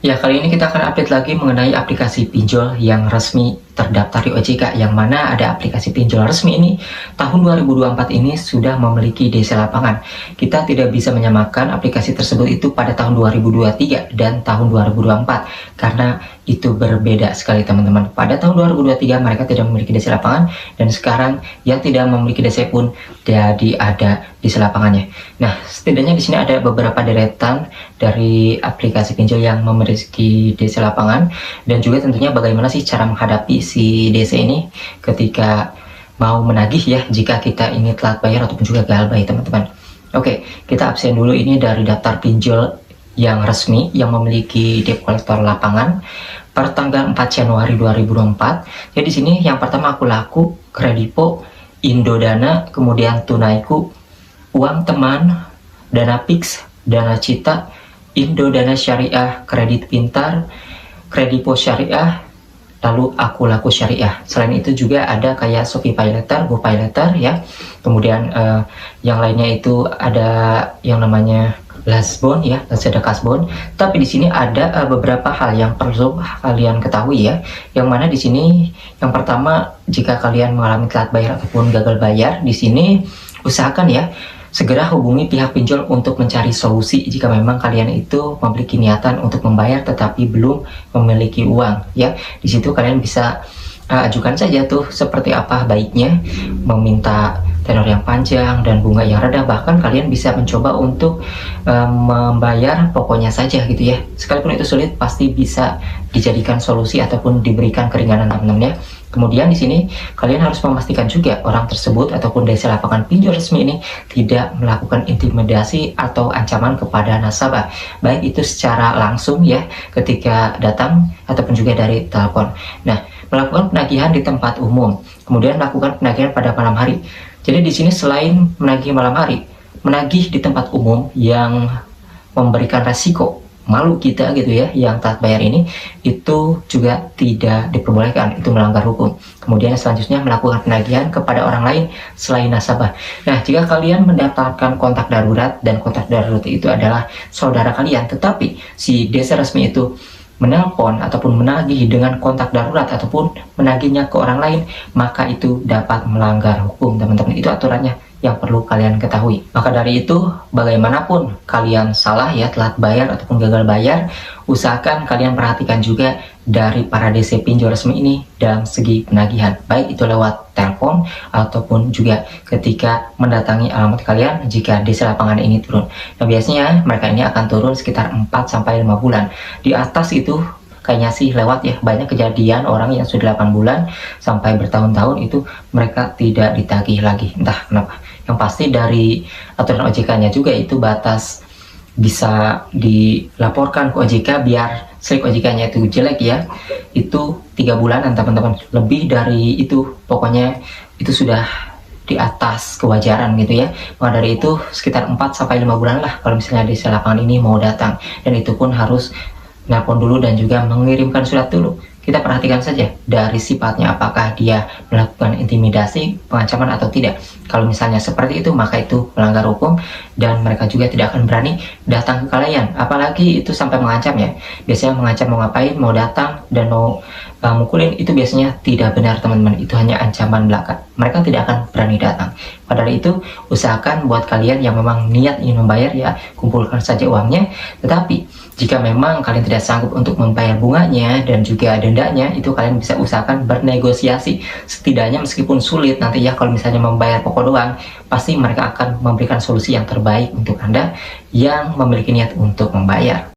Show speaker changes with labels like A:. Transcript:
A: Ya, kali ini kita akan update lagi mengenai aplikasi pinjol yang resmi terdaftar di OJK, yang mana ada aplikasi pinjol resmi ini tahun 2024 ini sudah memiliki DC lapangan. Kita tidak bisa menyamakan aplikasi tersebut itu pada tahun 2023 dan tahun 2024 karena itu berbeda sekali teman-teman. Pada tahun 2023 mereka tidak memiliki DC lapangan, dan sekarang yang tidak memiliki DC pun jadi ada DC lapangannya. Nah, setidaknya di sini ada beberapa deretan dari aplikasi pinjol yang memiliki DC lapangan, dan juga tentunya bagaimana sih cara menghadapi si DC ini ketika mau menagih ya, jika kita ingin telat bayar ataupun juga gagal bayar teman-teman. Oke, kita absen dulu ini dari daftar pinjol yang resmi yang memiliki debt collector lapangan per tanggal 4 Januari 2024. Jadi di sini yang pertama aku laku, Kredipo, Indodana, kemudian Tunaiku, Uang Teman, Dana Pix, Dana Cita, Indodana Syariah, Kredit Pintar, Kredipo Syariah, lalu Aku Laku Syariah. Selain itu juga ada kayak Shopee Pay Later, GoPay Later ya. Kemudian yang lainnya itu ada yang namanya Lasbon ya, Lazada Kasbon. Tapi di sini ada beberapa hal yang perlu kalian ketahui ya. Yang mana di sini yang pertama, jika kalian mengalami telat bayar ataupun gagal bayar, di sini usahakan ya segera hubungi pihak pinjol untuk mencari solusi jika memang kalian itu memiliki niatan untuk membayar tetapi belum memiliki uang ya. Di situ kalian bisa ajukan saja tuh seperti apa baiknya, meminta tenor yang panjang dan bunga yang rendah, bahkan kalian bisa mencoba untuk membayar pokoknya saja gitu ya. Sekalipun itu sulit, pasti bisa dijadikan solusi ataupun diberikan keringanan teman-teman ya. Kemudian di sini kalian harus memastikan juga orang tersebut ataupun DC lapangan pinjol resmi ini tidak melakukan intimidasi atau ancaman kepada nasabah, baik itu secara langsung ya ketika datang ataupun juga dari telepon. Nah, melakukan penagihan di tempat umum, kemudian melakukan penagihan pada malam hari. Jadi di sini selain menagih malam hari, menagih di tempat umum yang memberikan resiko malu kita gitu ya, yang telat bayar ini, itu juga tidak diperbolehkan, itu melanggar hukum. Kemudian selanjutnya melakukan penagihan kepada orang lain selain nasabah. Nah, jika kalian mendaftarkan kontak darurat dan kontak darurat itu adalah saudara kalian, tetapi si DC resmi itu menelpon ataupun menagih dengan kontak darurat ataupun menagihnya ke orang lain, maka itu dapat melanggar hukum teman-teman. Itu aturannya yang perlu kalian ketahui. Maka dari itu, bagaimanapun kalian salah ya, telat bayar ataupun gagal bayar, usahakan kalian perhatikan juga dari para DC pinjol resmi ini dalam segi penagihan, baik itu lewat telepon ataupun juga ketika mendatangi alamat kalian jika DC lapangan ini turun. Nah, biasanya mereka ini akan turun sekitar 4-5 bulan. Di atas itu kayaknya sih lewat ya, banyak kejadian orang yang sudah 8 bulan sampai bertahun-tahun itu mereka tidak ditagih lagi, entah kenapa. Yang pasti dari aturan OJK-nya juga itu batas bisa dilaporkan ke OJK biar slip OJK-nya itu jelek ya, itu 3 bulanan teman-teman. Lebih dari itu pokoknya itu sudah di atas kewajaran gitu ya. Maka dari itu sekitar 4-5 bulan lah kalau misalnya di lapangan ini mau datang, dan itu pun harus nelpon dulu dan juga mengirimkan surat dulu. Kita perhatikan saja dari sifatnya, apakah dia melakukan intimidasi, pengancaman atau tidak. Kalau misalnya seperti itu, maka itu melanggar hukum dan mereka juga tidak akan berani datang ke kalian. Apalagi itu sampai mengancam ya. Biasanya mengancam mau ngapain, mau datang dan mau mukulin, itu biasanya tidak benar teman-teman. Itu hanya ancaman belaka. Mereka tidak akan berani datang. Padahal itu usahakan buat kalian yang memang niat ingin membayar ya, kumpulkan saja uangnya. Tetapi jika memang kalian tidak sanggup untuk membayar bunganya dan juga dendanya, itu kalian bisa usahakan bernegosiasi. Setidaknya meskipun sulit nanti ya, kalau misalnya membayar pokok doang, pasti mereka akan memberikan solusi yang terbaik untuk Anda yang memiliki niat untuk membayar.